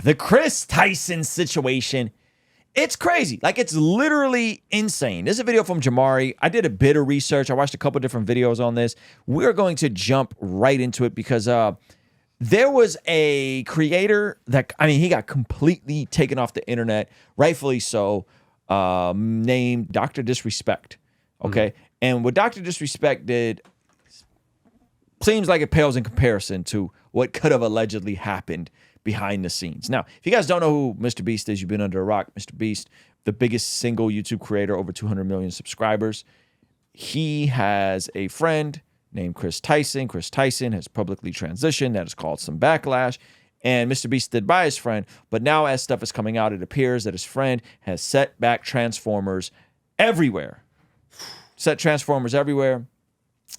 the Chris Tyson situation. It's crazy. Like, it's literally insane. There's a video from Jamari. I did a bit of research. I watched a couple different videos on this. We're going to jump right into it because there was a creator that, I mean, he got completely taken off the internet, rightfully so, named Dr. Disrespect. Okay? And what Dr. Disrespect did seems like it pales in comparison to what could have allegedly happened behind the scenes. Now, if you guys don't know who Mr. Beast is, you've been under a rock. Mr. Beast, the biggest single YouTube creator, over 200 million subscribers. He has a friend named Chris Tyson. Chris Tyson has publicly transitioned. That has caused some backlash. And Mr. Beast stood by his friend. But now as stuff is coming out, it appears that his friend has set back Transformers everywhere. Set Transformers everywhere.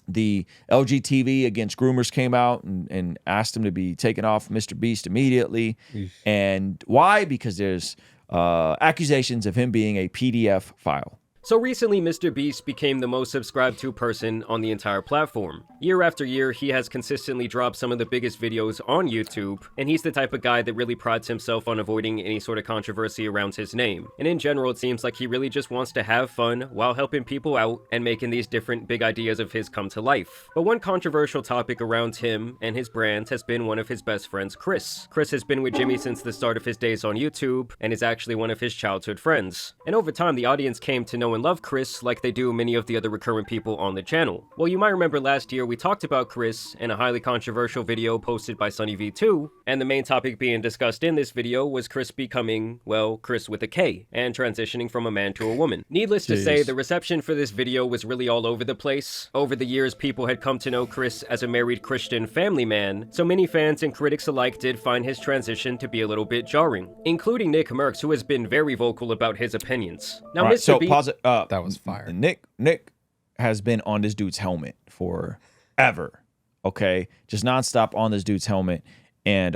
The LGTV against groomers came out and asked him to be taken off Mr. Beast immediately. And why? Because there's accusations of him being a PDF file. So recently, Mr. Beast became the most subscribed to person on the entire platform. Year after year, he has consistently dropped some of the biggest videos on YouTube, and he's the type of guy that really prides himself on avoiding any sort of controversy around his name. And in general, it seems like he really just wants to have fun while helping people out and making these different big ideas of his come to life. But one controversial topic around him and his brand has been one of his best friends, Chris. Chris has been with Jimmy since the start of his days on YouTube, and is actually one of his childhood friends. And over time, the audience came to know and love Chris like they do many of the other recurrent people on the channel. Well, you might remember last year we talked about Chris in a highly controversial video posted by SunnyV2, and the main topic being discussed in this video was Chris becoming, well, Chris with a K, and transitioning from a man to a woman. Needless to say, the reception for this video was really all over the place. Over the years, people had come to know Chris as a married Christian family man, so many fans and critics alike did find his transition to be a little bit jarring, including Nick Merckx, who has been very vocal about his opinions. Now, Right, Mr. so B- pause it. That was fire. Nick has been on this dude's helmet forever. Okay, just nonstop on this dude's helmet, and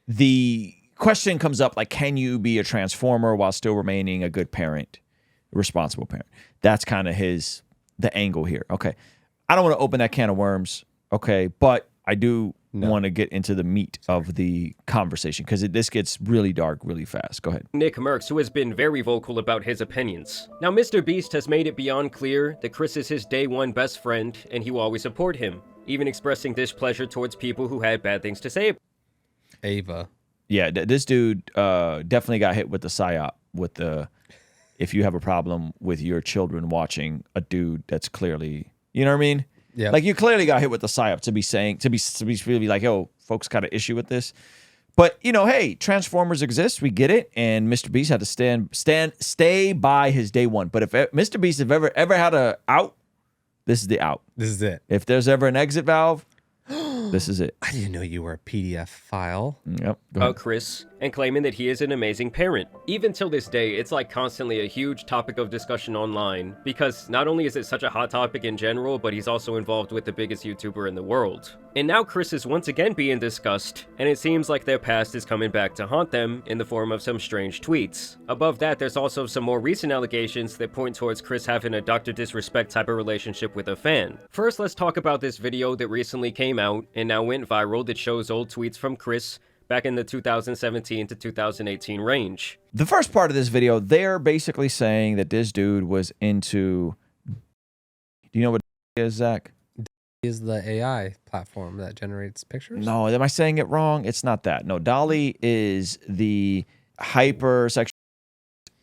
the question comes up like, can you be a transformer while still remaining a good parent, a responsible parent? That's kind of the angle here. Okay, I don't want to open that can of worms. Okay, but I do want to get into the meat of the conversation because this gets really dark really fast. Go ahead. Nick Merckx, who has been very vocal about his opinions. Now, Mr. Beast has made it beyond clear that Chris is his day one best friend and he will always support him, even expressing displeasure towards people who had bad things to say. Ava. Yeah, this dude definitely got hit with the psyop, with the, if you have a problem with your children watching a dude that's clearly, you know what I mean? Yeah. Like, you clearly got hit with the psyop to be really like, yo, folks got an issue with this. But, you know, hey, Transformers exist. We get it. And Mr. Beast had to stay by his day one. But if Mr. Beast have ever had a out, this is the out. This is it. If there's ever an exit valve, this is it. I didn't know you were a PDF file. Yep. Go ahead. Chris, and claiming that he is an amazing parent. Even till this day, it's like constantly a huge topic of discussion online, because not only is it such a hot topic in general, but he's also involved with the biggest YouTuber in the world. And now Chris is once again being discussed, and it seems like their past is coming back to haunt them in the form of some strange tweets. Above that, there's also some more recent allegations that point towards Chris having a Dr. Disrespect type of relationship with a fan. First, let's talk about this video that recently came out and now went viral that shows old tweets from Chris back in the 2017 to 2018 range. The first part of this video, they're basically saying that this dude was into... Do you know what is, Zach? Is the AI platform that generates pictures? No, am I saying it wrong? It's not that. No, Dolly is the hypersexual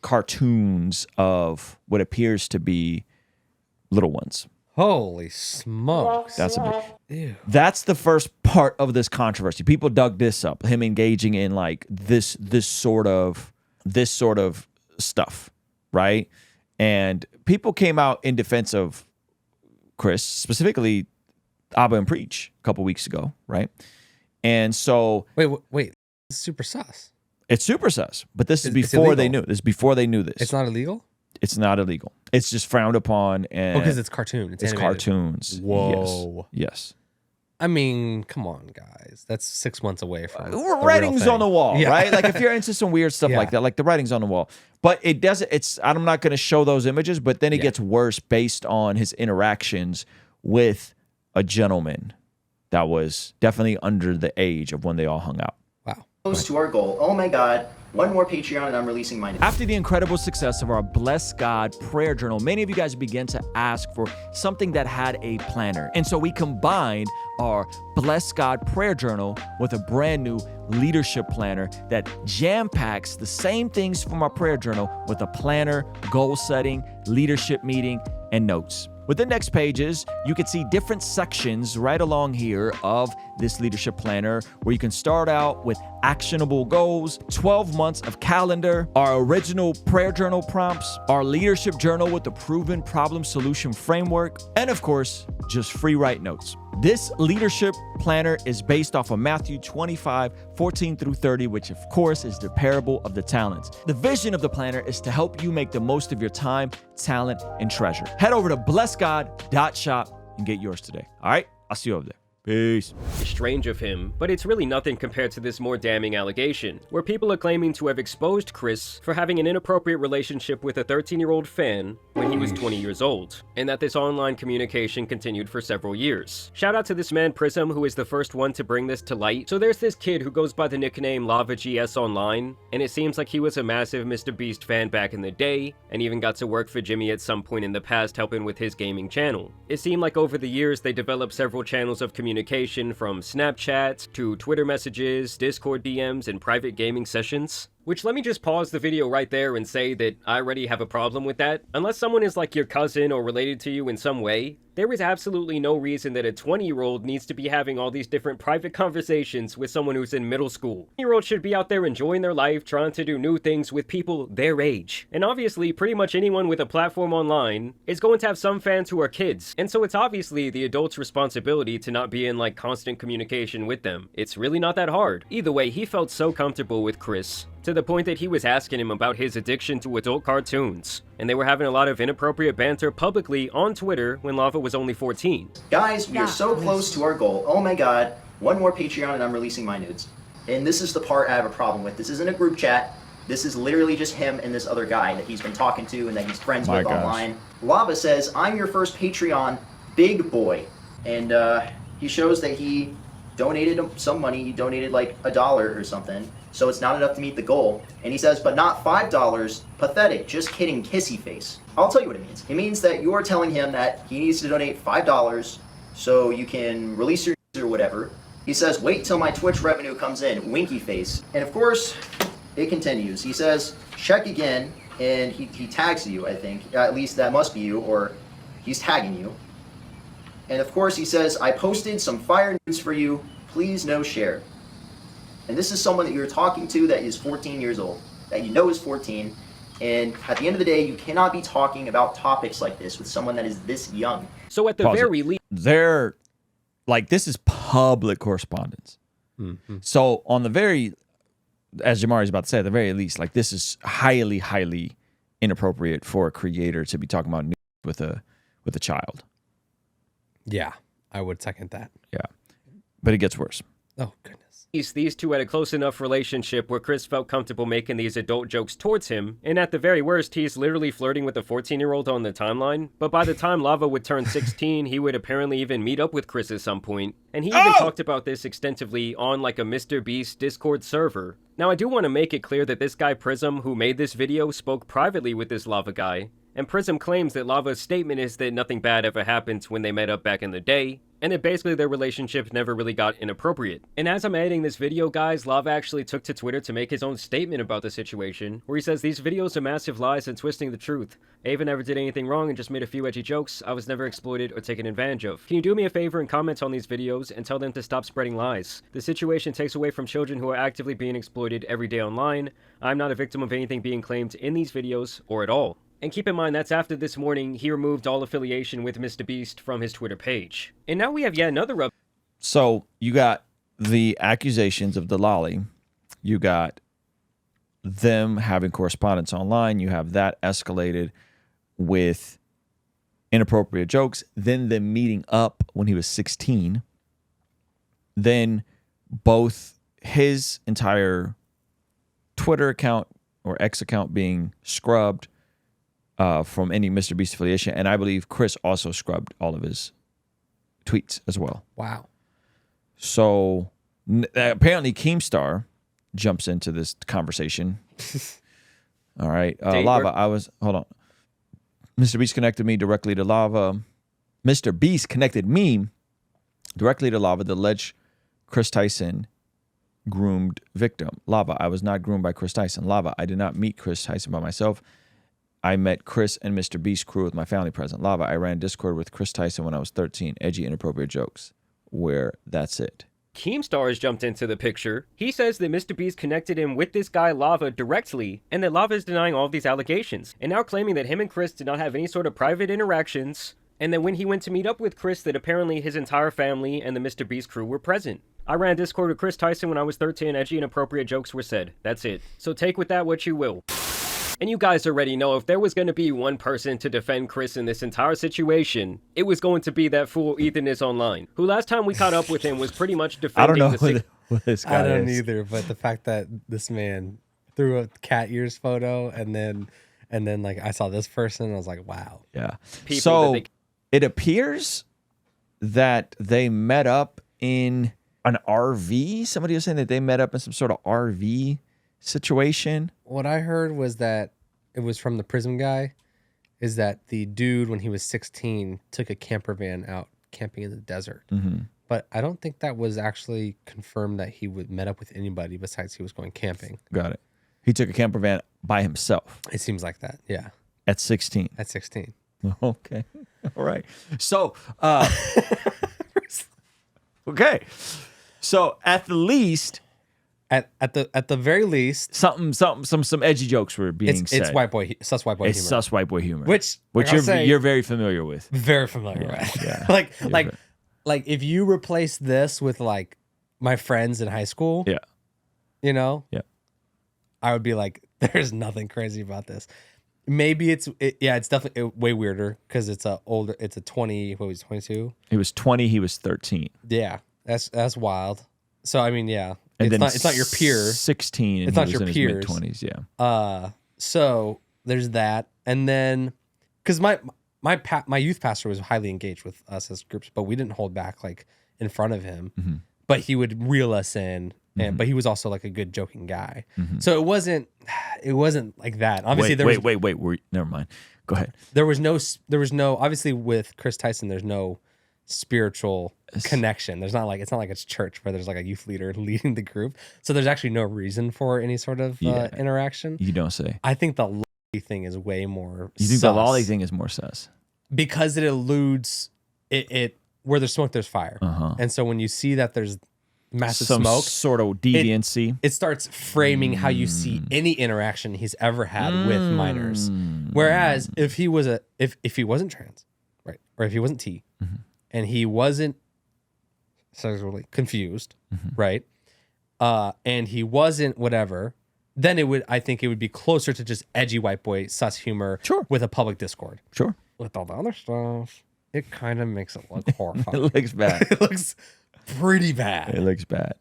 cartoons of what appears to be little ones. Holy smokes. That's a big... Ew. That's the first part of this controversy. People dug this up, him engaging in like this sort of stuff, right? And people came out in defense of Chris, specifically Abba and Preach a couple weeks ago, right? And so Wait. It's super sus. it's super sus, but this is It's before they illegal. knew. This is before they knew this. It's not illegal? It's not illegal. It's just frowned upon, and Because it's cartoon. It's animated. cartoons. Whoa. Yes. I mean, come on, guys. That's 6 months away from the real Writing's thing. on the wall, Yeah. right? Like if you're into some weird stuff Yeah. like that, like the writing's on the wall. But it doesn't, I'm not going to show those images, but then it gets worse based on his interactions with a gentleman that was definitely under the age of when they all hung out. Wow. close to our goal. Oh my God. One more Patreon and I'm releasing mine. After the incredible success of our Bless God prayer journal, many of you guys began to ask for something that had a planner. And so we combined our Bless God prayer journal with a brand new leadership planner that jam-packs the same things from our prayer journal with a planner, goal setting, leadership meeting, and notes. With the next pages, you can see different sections right along here of this leadership planner where you can start out with actionable goals, 12 months of calendar, our original prayer journal prompts, our leadership journal with the proven problem solution framework, and of course, just free write notes. This leadership planner is based off of Matthew 25, 14 through 30, which of course is the parable of the talents. The vision of the planner is to help you make the most of your time, talent, and treasure. Head over to blessgod.shop and get yours today. All right, I'll see you over there. Peace. Strange of him, but it's really nothing compared to this more damning allegation, where people are claiming to have exposed Chris for having an inappropriate relationship with a 13-year-old fan when he was 20 years old, and that this online communication continued for several years. Shout out to this man Prism, who is the first one to bring this to light. So there's this kid who goes by the nickname LavaGS online, and it seems like he was a massive MrBeast fan back in the day, and even got to work for Jimmy at some point in the past helping with his gaming channel. It seemed like over the years they developed several channels of communication from Snapchat to Twitter messages, Discord DMs, and private gaming sessions. Which, let me just pause the video right there and say that I already have a problem with that. Unless someone is like your cousin or related to you in some way, there is absolutely no reason that a 20-year-old needs to be having all these different private conversations with someone who's in middle school. 20-year-olds should be out there enjoying their life, trying to do new things with people their age. And obviously, pretty much anyone with a platform online is going to have some fans who are kids. And so it's obviously the adult's responsibility to not be in like constant communication with them. It's really not that hard. Either way, he felt so comfortable with Chris, to the point that he was asking him about his addiction to adult cartoons. And they were having a lot of inappropriate banter publicly on Twitter when Lava was only 14. Guys, we are so close to our goal. Oh my God. One more Patreon and I'm releasing my nudes. And this is the part I have a problem with. This isn't a group chat. This is literally just him and this other guy that he's been talking to and that he's friends with online. Lava says, I'm your first Patreon big boy. And he shows that he donated some money. He donated like $1 or something. So it's not enough to meet the goal. And he says, but not $5. Pathetic. Just kidding, kissy face. I'll tell you what it means. It means that you are telling him that he needs to donate $5 so you can release your or whatever. He says, wait till my Twitch revenue comes in, winky face. And of course, it continues. He says, check again, and he tags you, I think. At least that must be you, or he's tagging you. And of course, he says, I posted some fire news for you. Please no share. And this is someone that you're talking to that is 14 years old, that you know is 14. And at the end of the day, you cannot be talking about topics like this with someone that is this young. So at the very least, they're like, this is public correspondence. Mm-hmm. So on the very, as Jamari's about to say, at the very least, like this is highly, highly inappropriate for a creator to be talking about news with a child. Yeah, I would second that. Yeah, but it gets worse. Oh, goodness. These two had a close enough relationship where Chris felt comfortable making these adult jokes towards him, and at the very worst, he's literally flirting with a 14-year-old on the timeline. But by the time Lava would turn 16, he would apparently even meet up with Chris at some point, and he even talked about this extensively on like a MrBeast Discord server. Now, I do want to make it clear that this guy Prism, who made this video, spoke privately with this Lava guy, and Prism claims that Lava's statement is that nothing bad ever happened when they met up back in the day, and that basically their relationship never really got inappropriate. And as I'm editing this video, guys, Lava actually took to Twitter to make his own statement about the situation, where he says, these videos are massive lies and twisting the truth. I even never did anything wrong and just made a few edgy jokes. I was never exploited or taken advantage of. Can you do me a favor and comment on these videos and tell them to stop spreading lies? The situation takes away from children who are actively being exploited every day online. I'm not a victim of anything being claimed in these videos or at all. And keep in mind, that's after this morning he removed all affiliation with MrBeast from his Twitter page. And now we have yet another So you got the accusations of Delali. You got them having correspondence online. You have that escalated with inappropriate jokes. Then them meeting up when he was 16. Then both his entire Twitter account or X account being scrubbed from any MrBeast affiliation. And I believe Chris also scrubbed all of his tweets as well. Wow. So apparently Keemstar jumps into this conversation. All right. Date Lava, work. hold on. Mr. Beast connected me directly to Lava. Mr. Beast connected me directly to Lava, the alleged Chris Tyson groomed victim. Lava, I was not groomed by Chris Tyson. Lava, I did not meet Chris Tyson by myself. I met Chris and Mr. Beast crew with my family present. Lava, I ran Discord with Chris Tyson when I was 13. Edgy, inappropriate jokes. Where that's it. Keemstar has jumped into the picture. He says that Mr. Beast connected him with this guy Lava directly, and that Lava is denying all of these allegations, and now claiming that him and Chris did not have any sort of private interactions, and that when he went to meet up with Chris, that apparently his entire family and the Mr. Beast crew were present. I ran Discord with Chris Tyson when I was 13. Edgy, inappropriate jokes were said. That's it. So take with that what you will. And you guys already know, if there was going to be one person to defend Chris in this entire situation, it was going to be that fool Ethan is online, who last time we caught up with him was pretty much defending I don't know who this guy I don't is. either, but the fact that this man threw a cat ears photo and then like I saw this person, I was like, wow. Yeah. People So that it appears that they met up in an RV. Somebody was saying that they met up in some sort of RV situation. What I heard was that it was from the Prism guy, is that the dude, when he was 16, took a camper van out camping in the desert. Mm-hmm. But I don't think that was actually confirmed that he would met up with anybody besides he was going camping. Got it. He took a camper van by himself It seems like that. Yeah. at 16. At 16. Okay. All right. So, okay. So at the least, At the very least, some edgy jokes were being said. it's white boy sus white boy It's humor. sus white boy humor, Which like I'll say, you're very familiar with. very familiar Yeah, with. yeah. like if you replace this with like my friends in high school, Yeah. you know, Yeah. I would be like, there's nothing crazy about this. Maybe it's definitely way weirder because it's a 20, what was 22? He was 20. He was 13. Yeah, that's wild. So I mean, yeah, And then it's not your peer. 16. And It's he not was your in peers. his mid-20s. Yeah. So there's that, and then because my youth pastor was highly engaged with us as groups, but we didn't hold back like in front of him. Mm-hmm. But he would reel us in, and but he was also like a good joking guy. So it wasn't like that. Obviously, Wait. Never mind. Go ahead. there was no obviously with Chris Tyson. There's no spiritual connection. It's not like it's church where there's like a youth leader leading the group. So there's actually no reason for any sort of interaction. You don't say. I think the lolly thing is way more. You think the sus lolly thing is more sus? because it eludes it where there's smoke, there's fire. Uh-huh. And so when you see that there's massive Some smoke, sort of deviancy. it starts framing how you see any interaction he's ever had with minors. Whereas if he was if he wasn't trans, right, or if he wasn't T, and he wasn't sexually confused, right, and he wasn't whatever, then I think it would be closer to just edgy white boy sus humor with a public discord. Sure. With all the other stuff, it kind of makes it look horrifying. It looks bad. It looks pretty bad. It looks bad.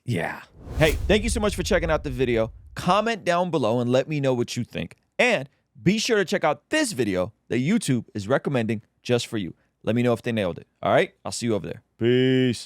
Yeah. Hey, thank you so much for checking out the video. Comment down below and let me know what you think. And be sure to check out this video that YouTube is recommending just for you. Let me know if they nailed it. All right? I'll see you over there. Peace.